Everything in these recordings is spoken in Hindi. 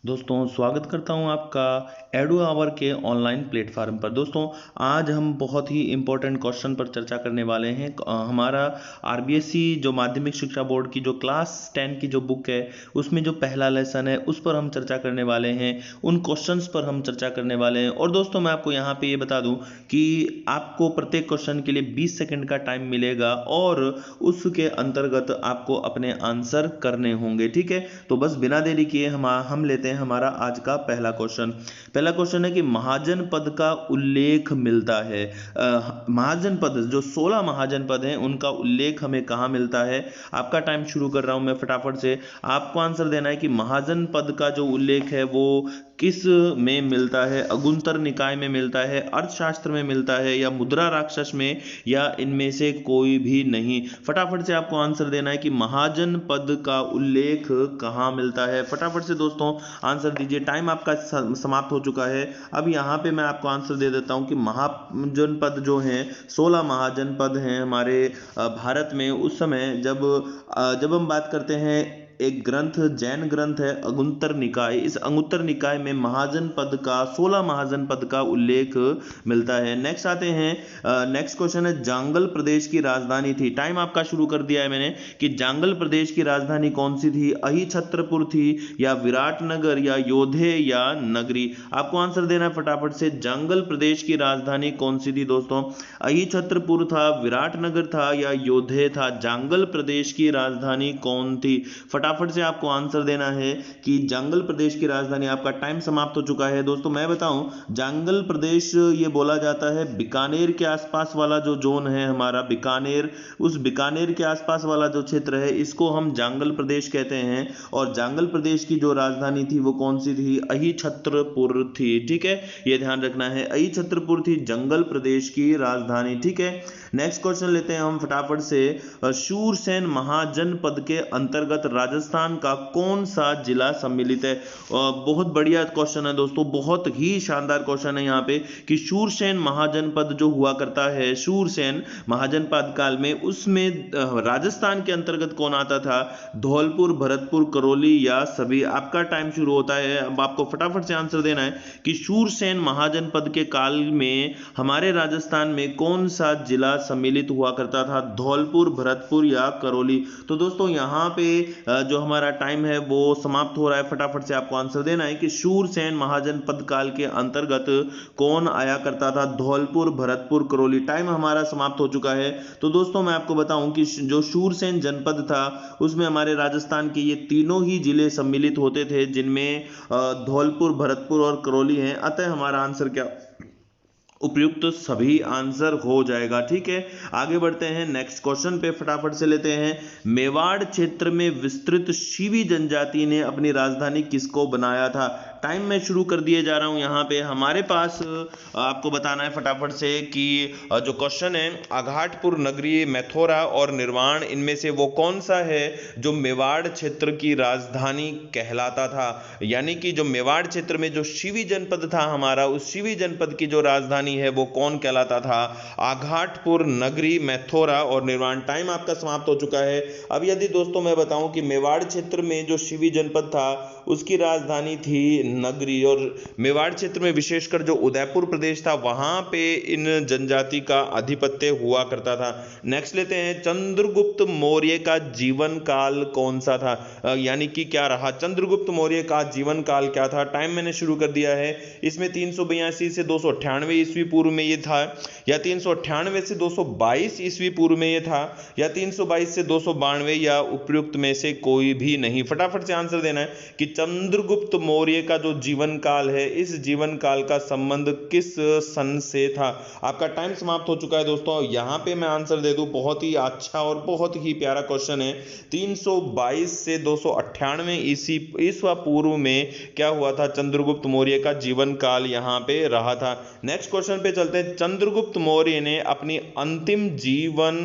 दोस्तों स्वागत करता हूं आपका एडू आवर के ऑनलाइन प्लेटफॉर्म पर। दोस्तों आज हम बहुत ही इम्पोर्टेंट क्वेश्चन पर चर्चा करने वाले हैं। हमारा आरबीएसई जो माध्यमिक शिक्षा बोर्ड की जो क्लास 10 की जो बुक है उसमें जो पहला लेसन है उस पर हम चर्चा करने वाले हैं, उन क्वेश्चंस पर हम चर्चा करने वाले हैं। और दोस्तों मैं आपको यहाँ पे ये बता दूं कि आपको प्रत्येक क्वेश्चन के लिए 20 सेकंड का टाइम मिलेगा और उसके अंतर्गत आपको अपने आंसर करने होंगे। ठीक है, तो बस बिना देरी किए हम लेते हैं हमारा आज का पहला क्वेश्चन। पहला क्वेश्चन है कि महाजनपद का उल्लेख मिलता है। महाजनपद जो 16 महाजनपद हैं उनका उल्लेख हमें कहाँ मिलता है। आपका टाइम शुरू कर रहा हूं मैं फटाफट से। आपको आंसर देना है कि महाजनपद का जो उल्लेख है वो किस में मिलता है। अगुंतर निकाय में मिलता है, अर्थशास्त्र में मिलता है, या मुद्रा राक्षस में, या इनमें से कोई भी नहीं। फटाफट से आपको आंसर देना है कि महाजनपद का उल्लेख कहाँ मिलता है। फटाफट से दोस्तों आंसर दीजिए, टाइम आपका समाप्त हो चुका है। अब यहाँ पे मैं आपको आंसर दे देता हूँ कि महाजनपद जो हैं 16 महाजनपद हैं हमारे भारत में। उस समय जब हम बात करते हैं, एक ग्रंथ जैन ग्रंथ है अगुंतर निकाय। इस अगुंतर निकाय में महाजनपद का 16 महाजनपद का उल्लेख मिलता है। नेक्स्ट आते हैं, नेक्स्ट क्वेश्चन है जांगल प्रदेश की राजधानी थी। टाइम आपका शुरू कर दिया है मैंने कि जांगल प्रदेश की राजधानी कौन सी थी। अहिछत्रपुर थी, या विराटनगर, या योधे, या नगरी। आपको आंसर देना है फटाफट से। जांगल प्रदेश की राजधानी कौन सी थी दोस्तों। अहिछत्रपुर था, विराटनगर था, या योधे था। जांगल प्रदेश की राजधानी कौन थी। फटाफट से आपको आंसर देना है कि जांगल प्रदेश की राजधानी। आपका टाइम समाप्त हो चुका है। दोस्तों मैं बताऊं, जांगल प्रदेश ये बोला जाता है बीकानेर के आसपास वाला जो जोन है हमारा, बीकानेर, उस बीकानेर के आसपास वाला जो क्षेत्र है इसको हम जांगल प्रदेश कहते हैं। और जांगल प्रदेश की जो राजधानी थी वो कौन सी थी। अहिछत्रपुर थी। ठीक है, ये ध्यान रखना है, अहिछत्रपुर थी जंगल प्रदेश की राजधानी। ठीक है, नेक्स्ट क्वेश्चन लेते हैं हम फटाफट से। शूरसेन महाजनपद के अंतर्गत राजस्थान का कौन सा जिला सम्मिलित है। बहुत बढ़िया क्वेश्चन है दोस्तों, बहुत ही शानदार क्वेश्चन है यहाँ पे कि शूरसेन महाजनपद जो हुआ करता है, शूरसेन महाजनपद काल में, उसमें राजस्थान के अंतर्गत कौन आता था। धौलपुर, भरतपुर, करौली, या सभी। आपका टाइम शुरू होता है। अब आपको फटाफट से आंसर देना है कि शूरसेन महाजनपद के काल में हमारे राजस्थान में कौन सा जिला सम्मिलित हुआ करता था। धौलपुर, भरतपुर, या करौली। तो दोस्तों यहाँ पे जो हमारा टाइम है वो समाप्त हो रहा है। फटाफट से आपको आंसर देना है कि शूरसेन महाजनपद काल के अंतर्गत कौन आया करता था। धौलपुर, भरतपुर, करौली। टाइम हमारा समाप्त हो चुका है। तो दोस्तों मैं आपको बताऊं कि जो शूरसेन जनपद था उसमें हमारे राजस्थान के ये तीनों ही जिले सम्मिलित होते थे, जिनमें धौलपुर, भरतपुर और करौली हैं। अतः हमारा आंसर क्या उपयुक्त सभी आंसर हो जाएगा। ठीक है, आगे बढ़ते हैं नेक्स्ट क्वेश्चन पे फटाफट से लेते हैं। मेवाड़ क्षेत्र में विस्तृत शिवी जनजाति ने अपनी राजधानी किसको बनाया था। टाइम मैं शुरू कर दिए जा रहा हूं। यहाँ पे हमारे पास आपको बताना है फटाफट से कि जो क्वेश्चन है आघाटपुर, नगरी, मैथोरा और निर्वाण, इनमें से वो कौन सा है जो मेवाड़ क्षेत्र की राजधानी कहलाता था। यानी कि जो मेवाड़ क्षेत्र में जो शिवी जनपद था हमारा, उस शिवी जनपद की जो राजधानी है वो कौन कहलाता था। आघाटपुर, नगरी, मैथोरा और निर्वाण। टाइम आपका समाप्त हो चुका है। अब यदि दोस्तों मैं बताऊं कि मेवाड़ क्षेत्र में जो शिवी जनपद था उसकी राजधानी थी नगरी, और मेवाड़ क्षेत्र में विशेषकर जो उदयपुर प्रदेश था वहां पे इन जनजाति का आधिपत्य हुआ करता था। नेक्स्ट लेते हैं, चंद्रगुप्त मौर्य का जीवन काल कौन सा था। यानी कि क्या रहा, चंद्रगुप्त मौर्य का जीवन काल क्या था। टाइम मैंने शुरू कर दिया है। इसमें 382 से 298 ईस्वी पूर्व में ये था, या 398 से 222 ईस्वी पूर्व में ये था, या 322 से 292, या उपयुक्त में से कोई भी नहीं। फटाफट से आंसर देना है कि चंद्रगुप्त मौर्य का जो जीवन काल है, इस जीवन काल का संबंध किस सन से था। आपका टाइम समाप्त हो चुका है दोस्तों। यहां पे मैं आंसर दे दूं, बहुत ही अच्छा और बहुत ही प्यारा क्वेश्चन है। 322 से 298 ईस्वी पूर्व में क्या हुआ था, चंद्रगुप्त मौर्य का जीवन काल यहां पे रहा था। नेक्स्ट क्वेश्चन पे चलते हैं। चंद्रगुप्त मौर्य ने अपनी अंतिम जीवन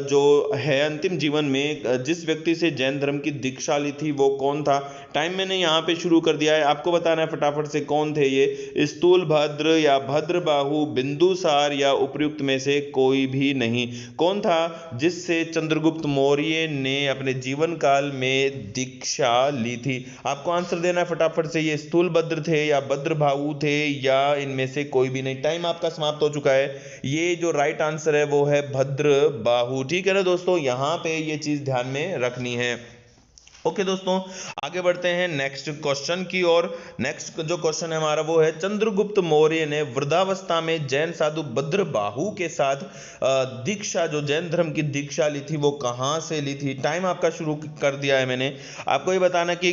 जो है, अंतिम जीवन में जिस व्यक्ति से जैन धर्म की दीक्षा ली थी वो कौन था। टाइम मैंने यहाँ पे शुरू कर दिया है। आपको बताना है फटाफट से कौन थे ये, स्थूलभद्र या भद्रबाहु, बिंदुसार या उपर्युक्त में से कोई भी नहीं। कौन था जिससे चंद्रगुप्त मौर्य ने अपने जीवन काल में दीक्षा ली थी? आपको आंसर देना है फटाफट से, ये स्थूलभद्र थे या भद्रबाहु थे या इनमें से कोई भी नहीं। टाइम आपका समाप्त हो चुका है। ये जो राइट आंसर है वो है भद्रबाहु। ठीक है ना दोस्तों, यहां पे ये चीज ध्यान में रखनी है। ओके दोस्तों, आगे बढ़ते हैं नेक्स्ट क्वेश्चन की ओर। नेक्स्ट जो क्वेश्चन है हमारा वो है, चंद्रगुप्त मौर्य ने वृद्धावस्था में जैन साधु भद्रबाहु के साथ दीक्षा, जो जैन धर्म की दीक्षा ली थी, वो कहां से ली थी? टाइम आपका शुरू कर दिया है मैंने। आपको ये बताना कि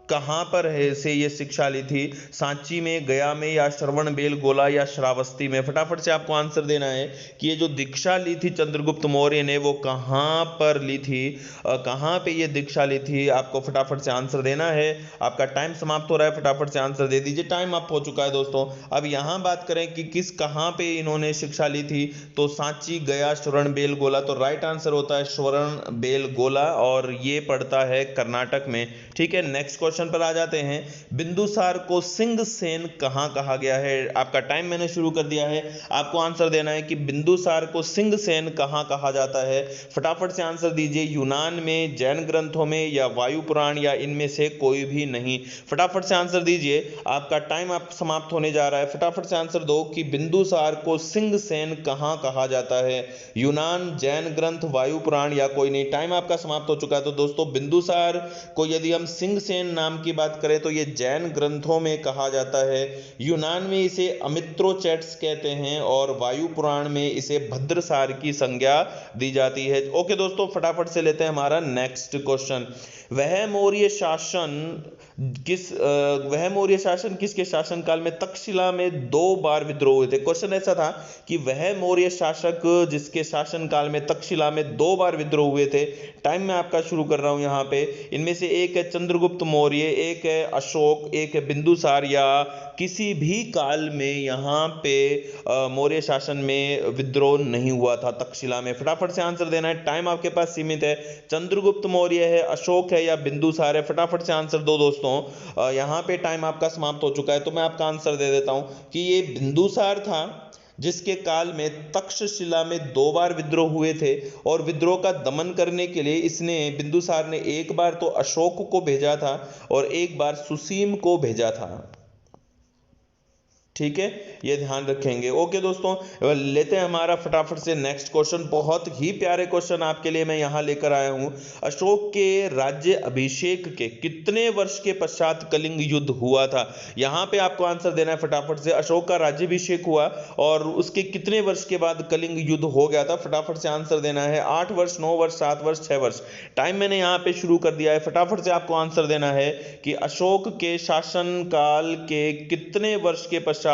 कहां पर है से ये शिक्षा ली थी, सांची में, गया में, या श्रवण बेलगोला या श्रावस्ती में? फटाफट से आपको आंसर देना है कि ये जो दीक्षा ली थी चंद्रगुप्त मौर्य ने वो कहां पर ली थी, कहां पे ये दीक्षा ली थी? आपको फटाफट से आंसर देना है। आपका टाइम समाप्त हो रहा है, फटाफट से आंसर दे दीजिए। टाइम अप हो चुका है दोस्तों। अब यहां बात करें कि किस कहां पे इन्होंने शिक्षा ली थी, तो सांची, गया, श्रवण बेलगोला। तो राइट आंसर होता है श्रवण बेलगोला और ये पड़ता है कर्नाटक में। ठीक है, नेक्स्ट क्वेश्चन पर आ जाते हैं। बिंदुसार को सिंह सेन कहां कहा गया है? आपका टाइम मैंने शुरू कर दिया है। आपको आंसर देना है कि बिंदुसार को सिंह सेन कहां कहा जाता है। फटाफट से आंसर दीजिए। यूनान में, जैन ग्रंथों में, या वायु पुराण, या इनमें से कोई भी नहीं? फटाफट से आंसर दीजिए। आपका टाइम आप समाप्त होने जा रहा है। फटाफट से आंसर दो कि बिंदुसार को सिंह सेन कहां कहा जाता है। यूनान, जैन ग्रंथ, वायु पुराण, या कोई नहीं? टाइम आपका समाप्त हो चुका है। तो दोस्तों बिंदुसार को यदि हम सिंह सेन नाम की बात करें तो ये जैन ग्रंथों में कहा जाता है। यूनान में इसे अमित्रोचैट्स कहते हैं और वायु पुराण में इसे भद्रसार की संज्ञा दी जाती है। ओके दोस्तों, फटाफट से लेते हैं हमारा नेक्स्ट क्वेश्चन। वह मौर्य शासन किसके शासन काल में तक्षशिला में 2 बार विद्रोह हुए थे? क्वेश्चन ऐसा था कि वह मौर्य शासक जिसके शासन काल में तक्षशिला में 2 बार विद्रोह हुए थे। टाइम मैं आपका शुरू कर रहा हूं यहां पे। इनमें से एक है चंद्रगुप्त मौर्य, एक है अशोक, एक है बिंदुसार, या किसी भी काल में यहां पे मौर्य शासन में विद्रोह नहीं हुआ था तक्षशिला में? फटाफट से आंसर देना है। टाइम आपके पास सीमित है। चंद्रगुप्त मौर्य है, अशोक है, या बिंदुसार है? फटाफट से आंसर दो दोस्तों। यहां पे टाइम आपका समाप्त हो चुका है। तो मैं आपका आंसर दे देता हूं कि ये बिंदुसार था जिसके काल में तक्षशिला में 2 बार विद्रोह हुए थे और विद्रोह का दमन करने के लिए बिंदुसार ने एक बार तो अशोक को भेजा था और एक बार सुसीम को भेजा था। ठीक है, ये ध्यान रखेंगे। ओके दोस्तों, लेते हैं हमारा फटाफट से नेक्स्ट क्वेश्चन। बहुत ही प्यारे क्वेश्चन आपके लिए मैं यहां लेकर आया हूं। अशोक के राज्य अभिषेक के कितने वर्ष के पश्चात कलिंग युद्ध हुआ था? यहां पे आपको आंसर देना है फटाफट से। अशोक का राज्याभिषेक हुआ और उसके कितने वर्ष के बाद कलिंग युद्ध हो गया था? फटाफट से आंसर देना है। 8 वर्ष, 9 वर्ष, 7 वर्ष, 6 वर्ष? टाइम मैंने यहां पे शुरू कर दिया है। फटाफट से आपको आंसर देना है कि अशोक के शासन काल के कितने वर्ष के पश्चात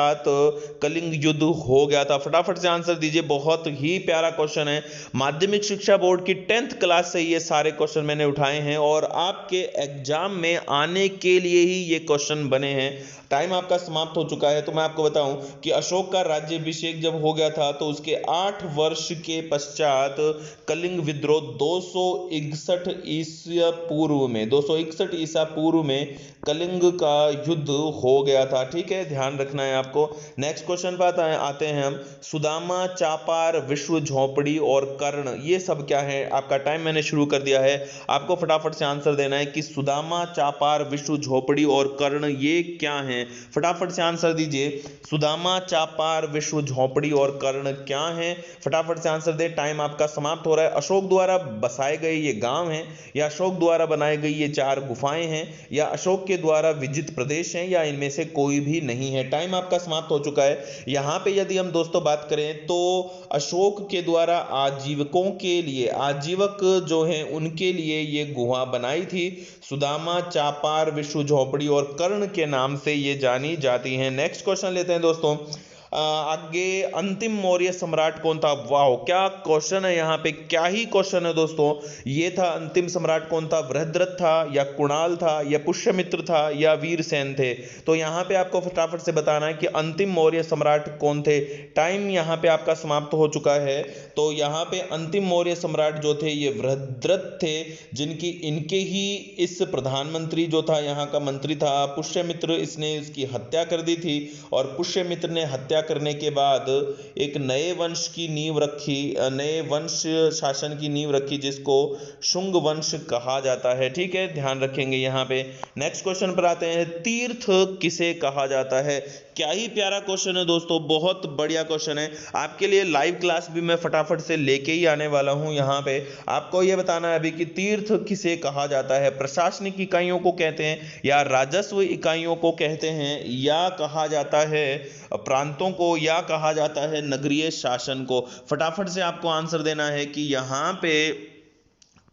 कलिंग युद्ध हो गया था? फटाफट से आंसर दीजिए। बहुत ही प्यारा क्वेश्चन है। माध्यमिक शिक्षा बोर्ड की 10th क्लास से ये सारे क्वेश्चन मैंने उठाए हैं और आपके एग्जाम में आने के लिए ही ये क्वेश्चन बने हैं। टाइम आपका समाप्त हो चुका है। तो मैं आपको बताऊं कि अशोक का राज्याभिषेक जब हो गया था तो उसके 8 वर्ष के पश्चात कलिंग विद्रोह 261 ईसा पूर्व में कलिंग का युद्ध हो गया था। ठीक है, ध्यान रखना है आपको। नेक्स्ट क्वेश्चन पर आते हैं हम। सुदामा, चापार, विश्व झोपड़ी और कर्ण, ये सब क्या है? आपका टाइम मैंने शुरू कर दिया है। आपको फटाफट से आंसर देना है कि सुदामा, चापार, विश्व झोपड़ी और कर्ण ये क्या है? फटाफट से आंसर दीजिए। सुदामा, चापार, विश्व झोपड़ी और कर्ण क्या है? फटाफट से आंसर दे। टाइम आपका समाप्त हो रहा है। अशोक द्वारा बसाए गए ये गांव हैं, या अशोक द्वारा बनाई गई ये 4 गुफाएं हैं, या अशोक के द्वारा विजित प्रदेश हैं, या इनमें से कोई भी नहीं है? टाइम आपका समाप्त हो चुका है। यहां पे यदि हम दोस्तों बात करें तो अशोक के द्वारा आजीवक जो हैं उनके लिए ये गुहा बनाई थी। सुदामा, चापार, विश्व झोपड़ी और कर्ण के नाम से ये जानी जाती हैं। नेक्स्ट क्वेश्चन लेते हैं दोस्तों। आगे, अंतिम मौर्य सम्राट कौन था? वाह, क्या क्वेश्चन है यहाँ पे, क्या ही क्वेश्चन है दोस्तों। ये था अंतिम सम्राट कौन था? बृहद्रथ था, या कुणाल था, या पुष्यमित्र था, या वीरसेन थे? तो यहाँ पे आपको फटाफट से बताना है कि अंतिम मौर्य सम्राट कौन थे। टाइम यहाँ पे आपका समाप्त हो चुका है। तो यहाँ पे अंतिम मौर्य सम्राट जो थे ये वृहद्रथ थे, जिनकी इनके ही इस प्रधानमंत्री जो था, यहाँ का मंत्री था पुष्यमित्र, इसने इसकी हत्या कर दी थी। और पुष्यमित्र ने हत्या करने के बाद एक नए वंश की नींव रखी, नए वंश शासन की नींव रखी, जिसको शुंग वंश कहा जाता है। ठीक है, ध्यान रखेंगे यहाँ पे। नेक्स्ट क्वेश्चन पर आते हैं, तीर्थ किसे कहा जाता है। क्या ही प्यारा क्वेश्चन है दोस्तों, बहुत बढ़िया क्वेश्चन है। आपके लिए लाइव क्लास भी मैं फटाफट से लेके ही आने वाला हूं। यहाँ पे आपको यह बताना है अभी कि तीर्थ किसे कहा जाता है। प्रशासनिक इकाइयों को कहते हैं, या राजस्व इकाइयों को कहते हैं, या कहा जाता है प्रांतों को, या कहा जाता है नगरीय शासन को। फटाफट से आपको आंसर देना है कि यहाँ पे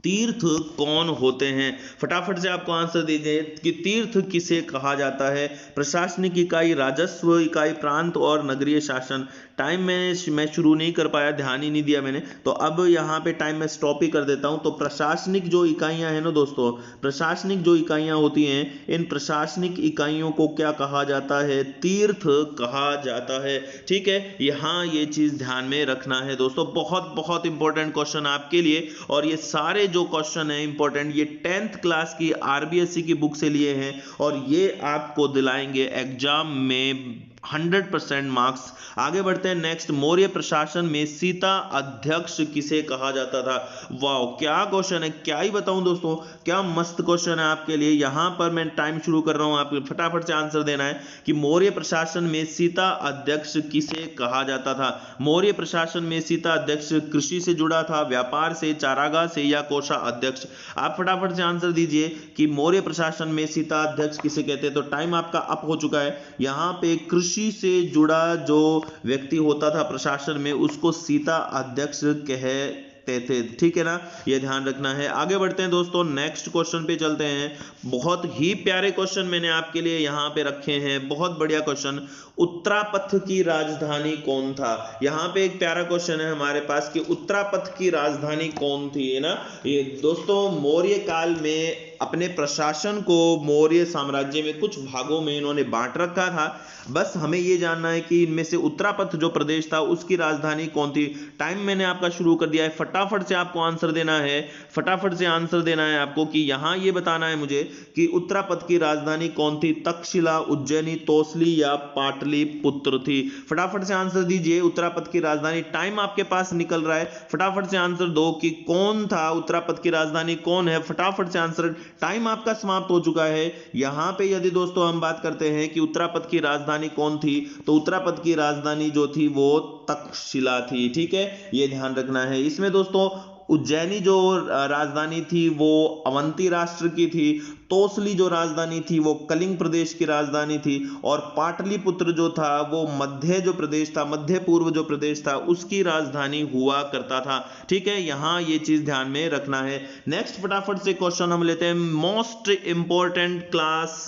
तीर्थ कौन होते हैं। फटाफट से आपको आंसर दीजिए कि तीर्थ किसे कहा जाता है। प्रशासनिक इकाई, राजस्व इकाई, प्रांत और नगरीय शासन। टाइम मैं शुरू नहीं कर पाया, ध्यान ही नहीं दिया मैंने, तो अब यहाँ पे टाइम मैं स्टॉप ही कर देता हूँ। तो प्रशासनिक जो इकाइयाँ हैं ना दोस्तों, प्रशासनिक जो इकाइयाँ होती हैं, इन प्रशासनिक इकाइयों को क्या कहा जाता है, तीर्थ कहा जाता है। ठीक है, यहाँ ये चीज ध्यान में रखना है दोस्तों, बहुत बहुत इंपॉर्टेंट क्वेश्चन आपके लिए। और ये सारे जो क्वेश्चन है इंपॉर्टेंट, ये 10th क्लास की आरबीएससी की बुक से लिए हैं, और ये आपको दिलाएंगे एग्जाम में 100% मार्क्स। आगे बढ़ते हैं नेक्स्ट, मौर्य प्रशासन में सीता अध्यक्ष किसे कहा जाता था। वाह, क्या क्वेश्चन है, क्या ही बताऊं दोस्तों, क्या मस्त क्वेश्चन है आपके लिए। यहां पर मैं टाइम शुरू कर रहा हूं, आपको फटाफट से आंसर देना है कि मौर्य प्रशासन में सीता अध्यक्ष किसे कहा जाता था। मौर्य प्रशासन में सीता अध्यक्ष कृषि से जुड़ा था, व्यापार से, चारागाह से, या कोषाध्यक्ष। आप फटाफट से आंसर दीजिए कि मौर्य प्रशासन में सीता अध्यक्ष किसे कहते हैं। तो टाइम आपका अप हो चुका है। यहां पे कृषि से जुड़ा जो व्यक्ति होता था प्रशासन में, उसको सीता अध्यक्ष कहते थे। ठीक है ना, ये ध्यान रखना है। आगे बढ़ते हैं दोस्तों, नेक्स्ट क्वेश्चन पे चलते हैं। बहुत ही प्यारे क्वेश्चन मैंने आपके लिए यहाँ पे रखे हैं, बहुत बढ़िया क्वेश्चन। उत्तरापथ की राजधानी कौन था। यहाँ पे एक प्यारा क्वेश्चन है हमारे पास कि उत्तरापथ की राजधानी कौन थी, है ना। ये दोस्तों मौर्य काल में अपने प्रशासन को मौर्य साम्राज्य में कुछ भागों में इन्होंने बांट रखा था। बस हमें यह जानना है कि इनमें से उत्तरापथ जो प्रदेश था उसकी राजधानी कौन थी। टाइम मैंने आपका शुरू कर दिया है, फटाफट से आपको आंसर देना है। फटाफट से आंसर देना है आपको कि यहां यह बताना है मुझे कि उत्तरापथ की राजधानी कौन थी। तक्षशिला, उज्जैनी, तोसली या पाटलिपुत्र थी। फटाफट से आंसर दीजिए, उत्तरापथ की राजधानी। टाइम आपके पास निकल रहा है, फटाफट से आंसर दो कि कौन था, उत्तरापथ की राजधानी कौन है। फटाफट से आंसर, टाइम आपका समाप्त हो चुका है। यहां पे यदि दोस्तों हम बात करते हैं कि उत्तरापथ की राजधानी कौन थी, तो उत्तरापथ की राजधानी जो थी वो तक्षशिला थी। ठीक है, ये ध्यान रखना है। इसमें दोस्तों उज्जैनी जो राजधानी थी वो अवंती राष्ट्र की थी, तोसली जो राजधानी थी वो कलिंग प्रदेश की राजधानी थी, और पाटलिपुत्र जो था वो मध्य जो प्रदेश था, मध्य पूर्व जो प्रदेश था उसकी राजधानी हुआ करता था। ठीक है, यहां ये चीज ध्यान में रखना है। नेक्स्ट फटाफट से क्वेश्चन हम लेते हैं, मोस्ट इंपॉर्टेंट क्लास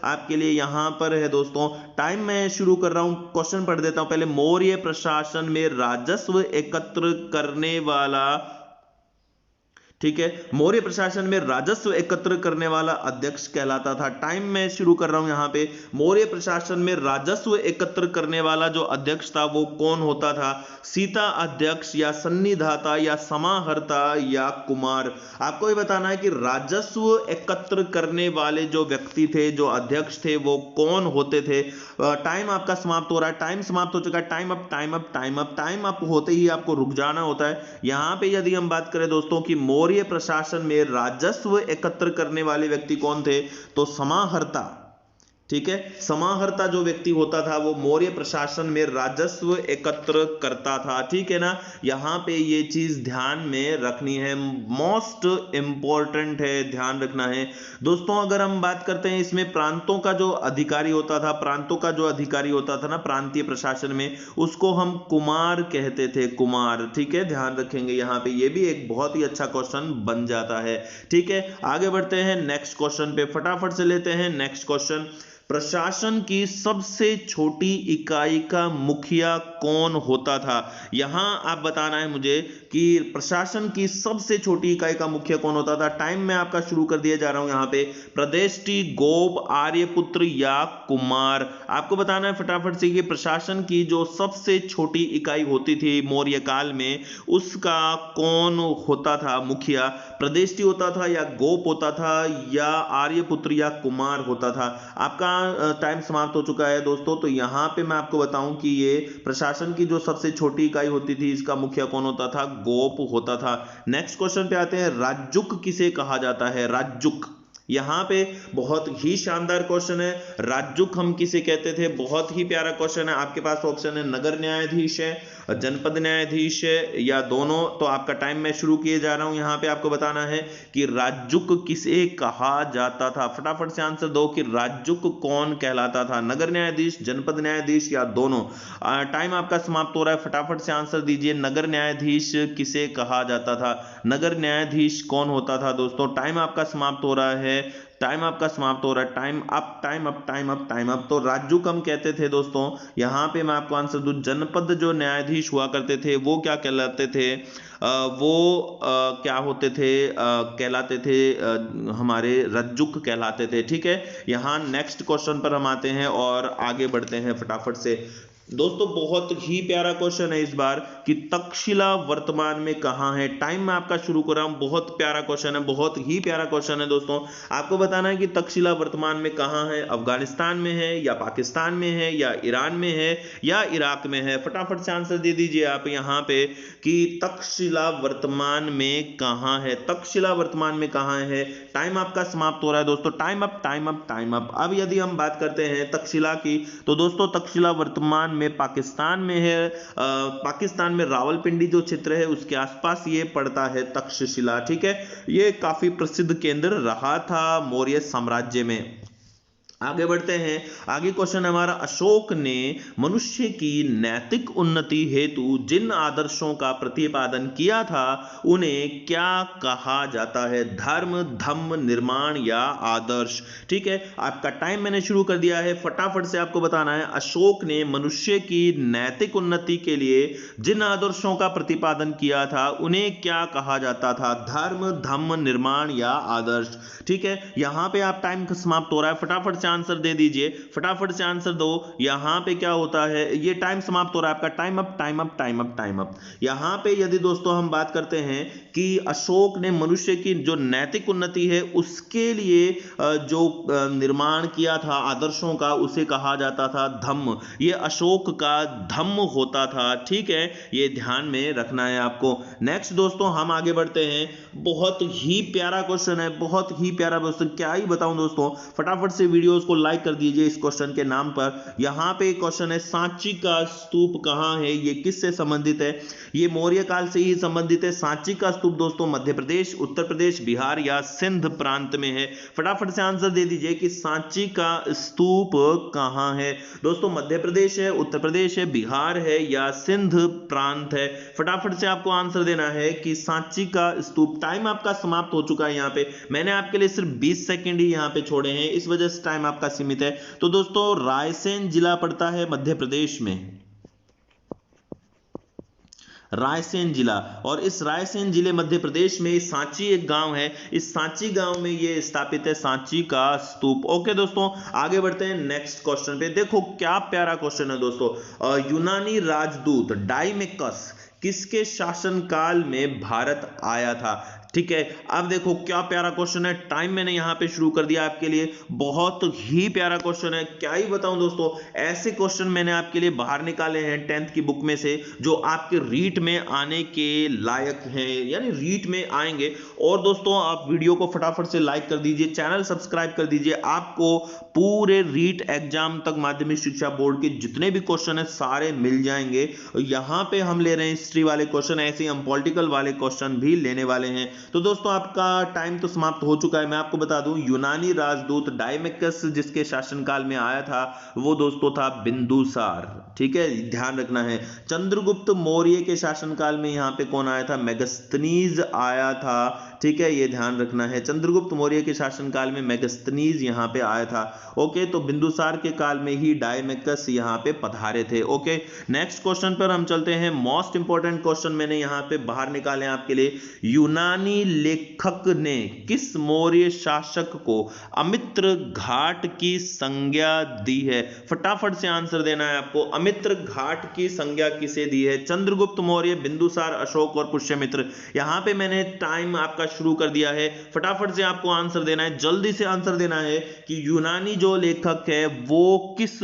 आपके लिए यहां पर है दोस्तों। टाइम मैं शुरू कर रहा हूं, क्वेश्चन पढ़ देता हूं पहले। मौर्य प्रशासन में राजस्व एकत्र करने वाला, ठीक है, मौर्य प्रशासन में राजस्व एकत्र करने वाला अध्यक्ष कहलाता था। टाइम मैं शुरू कर रहा हूं यहां पे। मौर्य प्रशासन में राजस्व एकत्र करने वाला जो अध्यक्ष था वो कौन होता था। सीता अध्यक्ष, या सन्निधाता, या समाहर्ता, या कुमार। आपको ये बताना है कि राजस्व एकत्र करने वाले जो व्यक्ति थे, जो अध्यक्ष थे, वो कौन होते थे। टाइम आपका समाप्त हो रहा है, टाइम समाप्त हो चुका है। Time up, time up, time up. Time up होते ही आपको रुक जाना होता है। यहां पे यदि हम बात करें दोस्तों कि मौर्य प्रशासन में राजस्व एकत्र करने वाले व्यक्ति कौन थे, तो समाहर्ता। ठीक है, समाहर्ता जो व्यक्ति होता था वो मौर्य प्रशासन में राजस्व एकत्र करता था। ठीक है ना, यहां पे ये चीज ध्यान में रखनी है, मोस्ट इंपॉर्टेंट है, ध्यान रखना है दोस्तों। अगर हम बात करते हैं इसमें प्रांतों का जो अधिकारी होता था, प्रांतों का जो अधिकारी होता था ना प्रांतीय प्रशासन में, उसको हम कुमार कहते थे, कुमार। ठीक है, ध्यान रखेंगे यहां पे, ये भी एक बहुत ही अच्छा क्वेश्चन बन जाता है। ठीक है, आगे बढ़ते हैं नेक्स्ट क्वेश्चन पे, फटाफट से लेते हैं नेक्स्ट क्वेश्चन। प्रशासन की सबसे छोटी इकाई का मुखिया कौन होता था? यहां आप बताना है मुझे कि प्रशासन की सबसे छोटी इकाई का मुखिया कौन होता था? टाइम मैं आपका शुरू कर दिया जा रहा हूं यहां पे। प्रदेष्टि, गोप, आर्यपुत्र या कुमार? आपको बताना है फटाफट से कि प्रशासन की जो सबसे छोटी इकाई होती थी मौर्य काल में, उसका कौन होता था मुखिया? प्रदेष्टि होता था या गोप होता था या आर्यपुत्र या कुमार होता था? आपका टाइम समाप्त हो चुका है दोस्तों। तो यहां पे मैं आपको बताऊं कि ये प्रशासन की जो सबसे छोटी इकाई होती थी, इसका मुखिया कौन होता था? गोप होता था। नेक्स्ट क्वेश्चन पे आते हैं, राजुक किसे कहा जाता है? राजुक, यहां पे बहुत ही शानदार क्वेश्चन है। राजुक हम किसे कहते थे? बहुत ही प्यारा क्वेश्चन है। आपके पास ऑप्शन है नगर न्यायाधीश है, जनपद न्यायाधीश है या दोनों। तो आपका टाइम मैं शुरू किए जा रहा हूं। यहां पे आपको बताना है कि राजुक किसे कहा जाता था? फटाफट से आंसर दो कि राजुक कौन कहलाता था? नगर न्यायाधीश, जनपद न्यायाधीश या दोनों? टाइम आपका समाप्त हो रहा है, फटाफट से आंसर दीजिए। नगर न्यायाधीश किसे कहा जाता था? नगर न्यायाधीश कौन होता था दोस्तों? टाइम आपका समाप्त हो रहा है, टाइम आपका समाप्त हो रहा है। Time up, time up, time up, time up. तो राजुक हम कहते थे दोस्तों। यहां पे मैं आपको आंसर दूं, जनपद जो न्यायाधीश हुआ करते थे वो क्या कहलाते थे? क्या होते थे? कहलाते थे हमारे रज्जुक कहलाते थे। ठीक है, यहां नेक्स्ट क्वेश्चन पर हम आते हैं और आगे बढ़ते हैं फटाफट से। दोस्तों बहुत ही प्यारा क्वेश्चन है इस बार कि तक्षशिला वर्तमान में कहां है? टाइम मैं आपका शुरू कर रहा हूं। बहुत प्यारा क्वेश्चन है, बहुत ही प्यारा क्वेश्चन है दोस्तों। आपको बताना है कि तक्षशिला वर्तमान में कहां है? अफगानिस्तान में है या पाकिस्तान में है या ईरान में है या इराक में है? फटाफट से आंसर दे दीजिए आप यहां पे कि तक्षशिला वर्तमान में कहां है? तक्षशिला वर्तमान में कहां है? टाइम आपका समाप्त हो रहा है दोस्तों। Time up, time up, time up. अब यदि हम बात करते हैं तक्षशिला की, तो दोस्तों तक्षशिला वर्तमान में पाकिस्तान में है। पाकिस्तान में रावलपिंडी जो क्षेत्र है उसके आसपास ये पड़ता है तक्षशिला। ठीक है, ये काफी प्रसिद्ध केंद्र रहा था मौर्य साम्राज्य में। आगे बढ़ते हैं। आगे क्वेश्चन हमारा, अशोक ने मनुष्य की नैतिक उन्नति हेतु जिन आदर्शों का प्रतिपादन किया था उन्हें क्या कहा जाता है? धर्म, धम्म, निर्माण या आदर्श? ठीक है, आपका टाइम मैंने शुरू कर दिया है। फटाफट से आपको बताना है, अशोक ने मनुष्य की नैतिक उन्नति के लिए जिन आदर्शों का प्रतिपादन किया था उन्हें क्या कहा जाता था? धर्म, धम्म, निर्माण या आदर्श? ठीक है, यहां पे आप टाइम समाप्त हो रहा है, फटाफट आंसर दे दीजिए, फटाफट से आंसर दो। यहां पे क्या होता है, ये टाइम समाप्त हो रहा है आपका। Time up, time up, time up, time up. यहां पे यदि दोस्तों हम बात करते हैं कि अशोक ने मनुष्य की जो नैतिक उन्नति है उसके लिए जो निर्माण किया था आदर्शों का, उसे कहा जाता था धम्म। ये अशोक का धम्म होता था। ठीक है, ये ध्यान में रखना है आपको। नेक्स्ट दोस्तों हम आगे बढ़ते हैं। बहुत ही प्यारा क्वेश्चन है, बहुत ही प्यारा क्वेश्चन, क्या ही बताऊं दोस्तों। फटाफट से वीडियोस को लाइक कर दीजिए इस क्वेश्चन के नाम पर। यहां पे क्वेश्चन है, सांची का स्तूप कहां है? ये किससे संबंधित है? ये मौर्य काल से ही संबंधित है। सांची का स्तूप दोस्तों मध्य प्रदेश, उत्तर प्रदेश, बिहार या सिंध प्रांत में है? फटाफट से आंसर दे दीजिए कि सांची का स्तूप कहां है? दोस्तों मध्य प्रदेश है, उत्तर प्रदेश है, बिहार है या सिंध प्रांत है? फटाफट से आपको आंसर देना है कि सांची का स्तूप। टाइम आपका समाप्त हो चुका है। यहां पे मैंने आपके लिए सिर्फ 20 सेकंड ही यहां पे छोड़े हैं, इस वजह से टाइम आपका सीमित है। तो दोस्तों रायसेन जिला पड़ता है मध्य प्रदेश में, रायसेन जिला। और इस रायसेन जिले मध्य प्रदेश में सांची एक गांव है, इस सांची गांव में ये स्थापित है सांची का स्तूप। ओके दोस्तों आगे बढ़ते हैं नेक्स्ट क्वेश्चन पे। देखो क्या प्यारा क्वेश्चन है दोस्तों। यूनानी राजदूत डाइमेकस किसके शासनकाल में भारत आया था? ठीक है, अब देखो क्या प्यारा क्वेश्चन है। टाइम मैंने यहां पे शुरू कर दिया आपके लिए। बहुत ही प्यारा क्वेश्चन है, क्या ही बताऊं दोस्तों। ऐसे क्वेश्चन मैंने आपके लिए बाहर निकाले हैं 10th की बुक में से जो आपके रीट में आने के लायक हैं, यानी रीट में आएंगे। और दोस्तों आप वीडियो को फटाफट से लाइक कर दीजिए, चैनल सब्सक्राइब कर दीजिए। आपको पूरे रीट एग्जाम तक माध्यमिक शिक्षा बोर्ड के जितने भी क्वेश्चन है सारे मिल जाएंगे। यहां पे हम ले रहे हैं हिस्ट्री वाले क्वेश्चन, ऐसे ही हम पॉलिटिकल वाले क्वेश्चन भी लेने वाले हैं। तो दोस्तों आपका टाइम तो समाप्त हो चुका है। मैं आपको बता दूं, यूनानी राजदूत डाइमेकस जिसके शासनकाल में आया था वो दोस्तों था बिंदुसार। ठीक है, ध्यान रखना है। चंद्रगुप्त मौर्य के शासनकाल में यहां पे कौन आया था? मेगस्थनीज आया था। ठीक है, ये ध्यान रखना है। चंद्रगुप्त मौर्य के शासनकाल में मेगास्थनीज यहाँ पे आया था। ओके, तो बिंदुसार के काल में ही डायमेकस यहाँ पे पधारे थे। ओके, नेक्स्ट क्वेश्चन पर हम चलते हैं। मोस्ट इंपॉर्टेंट क्वेश्चन मैंने यहाँ पे बाहर निकाले आपके लिए। यूनानी लेखक ने किस मौर्य शासक को अमित्र घाट की संज्ञा दी है? फटाफट से आंसर देना है आपको। अमित्र घाट की संज्ञा किसे दी है? चंद्रगुप्त मौर्य, बिंदुसार, अशोक और पुष्यमित्र। यहां पे मैंने टाइम आपका शुरू कर दिया है। फटाफट से आपको आंसर देना है, जल्दी से आंसर देना है कि यूनानी जो लेखक है वो किस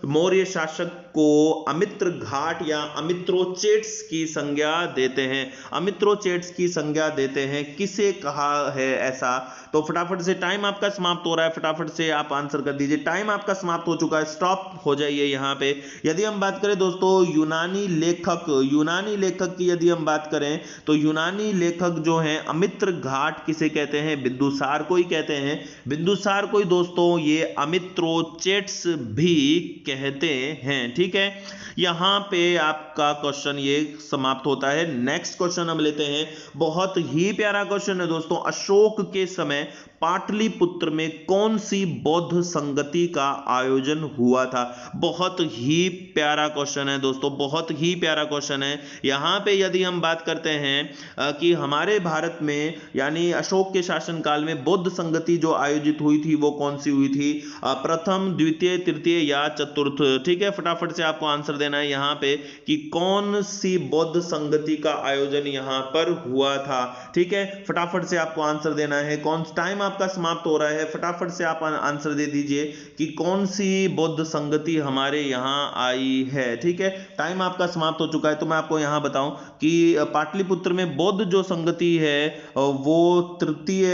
मौर्य शासक को अमित्र घाट या अमित्रोचेट्स की संज्ञा देते हैं। अमित्रोचेट्स की संज्ञा देते हैं, किसे कहा है ऐसा? तो फटाफट से टाइम आपका समाप्त हो रहा है, फटाफट से आप आंसर कर दीजिए। टाइम आपका समाप्त हो चुका है, स्टॉप हो जाइए यहां पे। यदि हम बात करें दोस्तों यूनानी लेखक की यदि हम बात करें तो यूनानी लेखक जो हैं अमित्र घाट किसे कहते हैं? बिंदुसार को ही कहते हैं। बिंदुसार को ही दोस्तों ये अमित्रोचेट्स भी कहते हैं। ठीक है, यहां पे आपका क्वेश्चन ये समाप्त होता है। नेक्स्ट क्वेश्चन हम लेते हैं, बहुत ही प्यारा क्वेश्चन है दोस्तों। अशोक के समय पाटलिपुत्र में कौन सी बौद्ध संगति का आयोजन हुआ था? बहुत ही प्यारा क्वेश्चन है दोस्तों, बहुत ही प्यारा क्वेश्चन है। यहां पे यदि हम बात करते हैं कि हमारे भारत में यानी अशोक के शासनकाल में बौद्ध संगति जो आयोजित हुई थी वो कौन सी हुई थी? प्रथम, द्वितीय, तृतीय या चतुर्थ? ठीक है, फटाफट से आपको आंसर देना है यहां पे कि कौन सी बौद्ध संगति का आयोजन यहां पर हुआ था। ठीक है, फटाफट से आपको आंसर देना है। कौन टाइम आपका समाप्त हो रहा है, फटाफट से आप आंसर दे दीजिए कि कौन सी बौद्ध संगति हमारे यहां आई है। ठीक है, टाइम आपका समाप्त हो चुका है। तो मैं आपको यहां बताऊं कि पाटलिपुत्र में बौद्ध जो संगति है वो तृतीय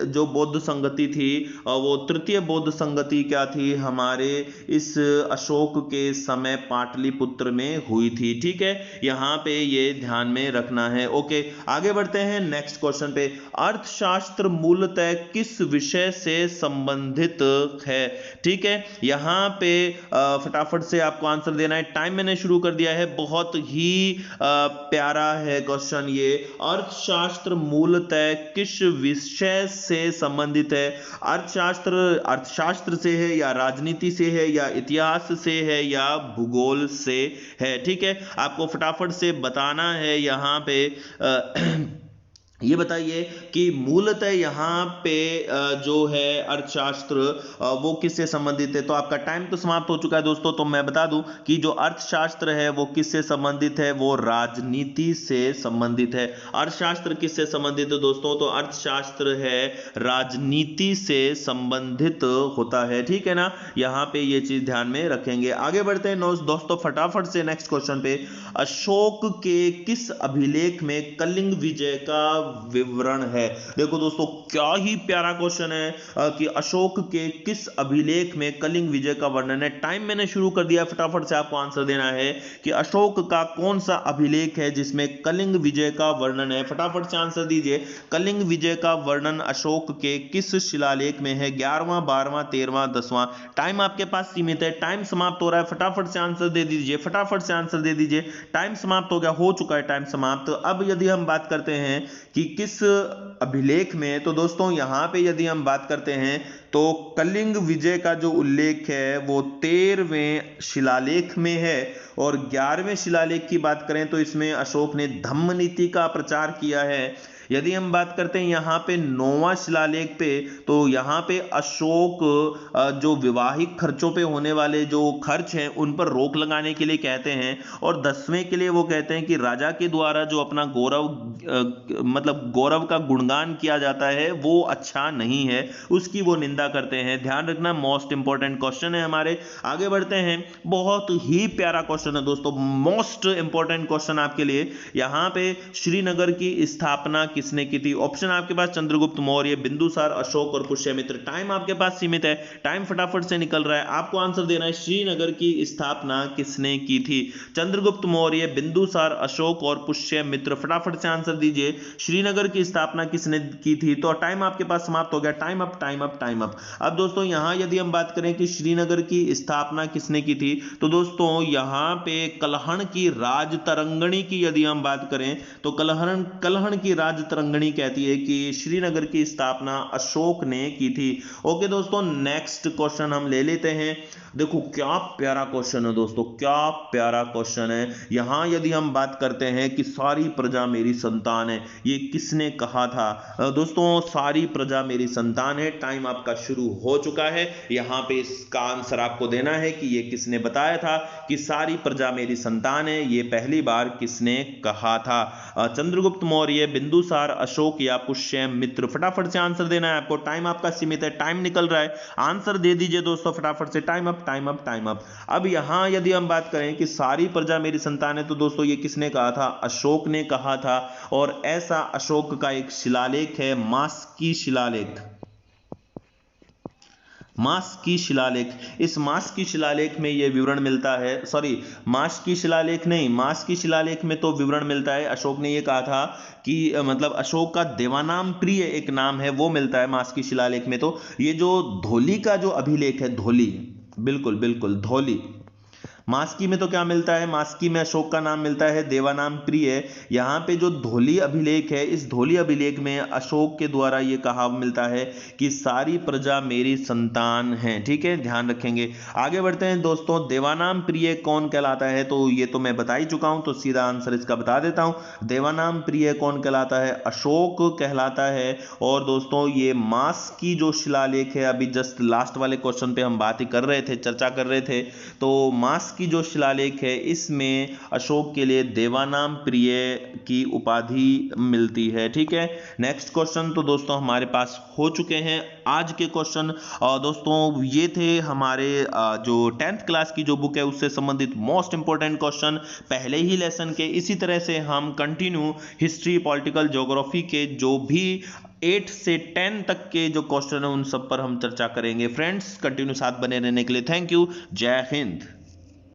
जो बौद्ध संगति थी, वो तृतीय बौद्ध संगति क्या थी? हमारे इस अशोक के समय पाटलिपुत्र में हुई थी। ठीक है, यहां पे ये ध्यान में रखना है। ओके, आगे बढ़ते हैं नेक्स्ट क्वेश्चन पे। अर्थशास्त्र मूलतः किस विषय से संबंधित है? ठीक है, यहां पे फटाफट से आपको आंसर देना है। टाइम मैंने शुरू कर दिया है। बहुत ही प्यारा है क्वेश्चन ये। अर्थशास्त्र मूलतः किस विषय से संबंधित है? अर्थशास्त्र से है या राजनीति से है या इतिहास से है या भूगोल से है? ठीक है, आपको फटाफट से बताना है यहां पे ये बताइए कि मूलतः यहाँ पे जो है अर्थशास्त्र वो किससे संबंधित है? तो आपका टाइम तो समाप्त हो चुका है दोस्तों। तो मैं बता दूं कि जो अर्थशास्त्र है वो किससे संबंधित है? वो राजनीति से संबंधित है। अर्थशास्त्र किससे संबंधित है दोस्तों? तो अर्थशास्त्र है राजनीति से संबंधित होता है। ठीक है ना, यहाँ पे ये चीज ध्यान में रखेंगे। आगे बढ़ते हैं दोस्तों फटाफट से नेक्स्ट क्वेश्चन पे। अशोक के किस अभिलेख में कलिंग विजय का विवरण है? देखो दोस्तों, क्या ही प्यारा क्वेश्चन है कि अशोक के किस अभिलेख में कलिंग विजय का वर्णन है। टाइम मैंने शुरू कर दिया, फटाफट से आपको आंसर देना है कि अशोक का कौन सा अभिलेख है जिसमें कलिंग विजय का वर्णन है। फटाफट से आंसर दीजिए, कलिंग विजय का वर्णन अशोक के किस शिलालेख में है? 11वां, 12वां, 13वां, 10वां? टाइम आपके पास सीमित है, टाइम समाप्त हो रहा है। फटाफट से आंसर दे दीजिए, फटाफट से आंसर दे दीजिए। टाइम समाप्त हो गया, हो चुका है टाइम समाप्त। अब यदि हम बात करते हैं कि किस अभिलेख में, तो दोस्तों यहां पे यदि हम बात करते हैं तो कलिंग विजय का जो उल्लेख है वो 13वें शिलालेख में है। और 11वें शिलालेख की बात करें तो इसमें अशोक ने धम्म नीति का प्रचार किया है। यदि हम बात करते हैं यहाँ पे 9वां शिलालेख पे, तो यहाँ पे अशोक जो विवाहिक खर्चों पे होने वाले जो खर्च हैं उन पर रोक लगाने के लिए कहते हैं। और 10वें के लिए वो कहते हैं कि राजा के द्वारा जो अपना गौरव मतलब गौरव का गुणगान किया जाता है वो अच्छा नहीं है, उसकी वो निंदा करते हैं। ध्यान रखना, मोस्ट इंपॉर्टेंट क्वेश्चन है हमारे। आगे बढ़ते हैं, बहुत ही प्यारा क्वेश्चन है दोस्तों, मोस्ट इंपॉर्टेंट क्वेश्चन आपके लिए। यहाँ पे श्रीनगर की स्थापना किसने की थी? ऑप्शन आपके पास चंद्रगुप्त मौर्य, बिंदुसार, अशोक और पुष्यमित्र। टाइम आपके पास सीमित है, टाइम फटाफट से निकल रहा है। आपको आंसर देना है, श्रीनगर की स्थापना किसने की थी? चंद्रगुप्त मौर्य, बिंदुसार, अशोक और पुष्यमित्र। फटाफट से आंसर दीजिए, श्रीनगर की स्थापना किसने की थी? तो टाइम आपके पास समाप्त हो गया। Time up, time up, time up. अब दोस्तों यहां यदि हम बात करें कि श्रीनगर की स्थापना किसने की थी, तो दोस्तों यहां पे कलहण की राजतरंगिणी की यदि हम बात करें तो कलहण की राज तरंगिणी कहती है कि श्रीनगर की स्थापना अशोक ने की थी। ओके दोस्तों, नेक्स्ट क्वेश्चन हम ले लेते हैं। देखो क्या प्यारा क्वेश्चन है दोस्तों, क्या प्यारा क्वेश्चन है। यहां यदि हम बात करते हैं कि सारी प्रजा मेरी संतान है, ये किसने कहा था दोस्तों? सारी प्रजा मेरी संतान है। टाइम आपका शुरू हो चुका है। यहां पे इसका आंसर आपको देना है कि ये किसने बताया था कि सारी प्रजा मेरी संतान है, ये पहली बार किसने कहा था? चंद्रगुप्त मौर्य, बिंदुसार, अशोक या पुष्यमित्र? फटाफट से आंसर देना है आपको, टाइम आपका सीमित है, टाइम निकल रहा है। आंसर दे दीजिए दोस्तों फटाफट से। Time up, time up, time up. अब यहां यदि हम बात करें कि सारी प्रजा मेरी संतान है, तो दोस्तों ये किसने कहा था? अशोक ने कहा था। और ऐसा अशोक का एक शिलालेख है, मास्की शिलालेख। मास्की शिलालेख, इस मास्की शिलालेख में यह विवरण मिलता है, सॉरी मास्की शिलालेख नहीं, मास्की शिलालेख में तो विवरण मिलता है, अशोक ने यह कहा था कि मतलब अशोक का देवानाम प्रिय एक नाम है, वो मिलता है मास्की शिलालेख में। तो ये जो धौली का जो अभिलेख है, धौली, बिल्कुल बिल्कुल धौली, मास्की में तो क्या मिलता है? मास्की में अशोक का नाम मिलता है, देवानाम प्रिय। यहां पे जो धौली अभिलेख है, इस धौली अभिलेख में अशोक के द्वारा ये कहा मिलता है कि सारी प्रजा मेरी संतान है। ठीक है, ध्यान रखेंगे। आगे बढ़ते हैं दोस्तों। देवानाम प्रिय कौन कहलाता है? तो ये तो मैं बता ही चुका हूं, तो सीधा आंसर इसका बता देता हूं। देवानाम प्रिय कौन कहलाता है? अशोक कहलाता है। और दोस्तों ये मास्की जो शिलालेख है, अभी जस्ट लास्ट वाले क्वेश्चन पे हम बात ही कर रहे थे, चर्चा कर रहे थे, तो मास्की की जो शिलालेख है, इसमें अशोक के लिए देवानाम प्रिय की उपाधि मिलती है। ठीक है, नेक्स्ट क्वेश्चन तो दोस्तों हमारे पास हो चुके हैं आज के क्वेश्चन। दोस्तों ये थे हमारे जो 10th क्लास की जो बुक है उससे संबंधित मोस्ट इंपॉर्टेंट क्वेश्चन पहले ही लेसन के। इसी तरह से हम कंटिन्यू हिस्ट्री, पॉलिटिकल, ज्योग्राफी के जो भी 8 से 10 तक के जो क्वेश्चन है उन सब पर हम चर्चा करेंगे। फ्रेंड्स कंटिन्यू साथ बने रहने के लिए थैंक यू। जय हिंद।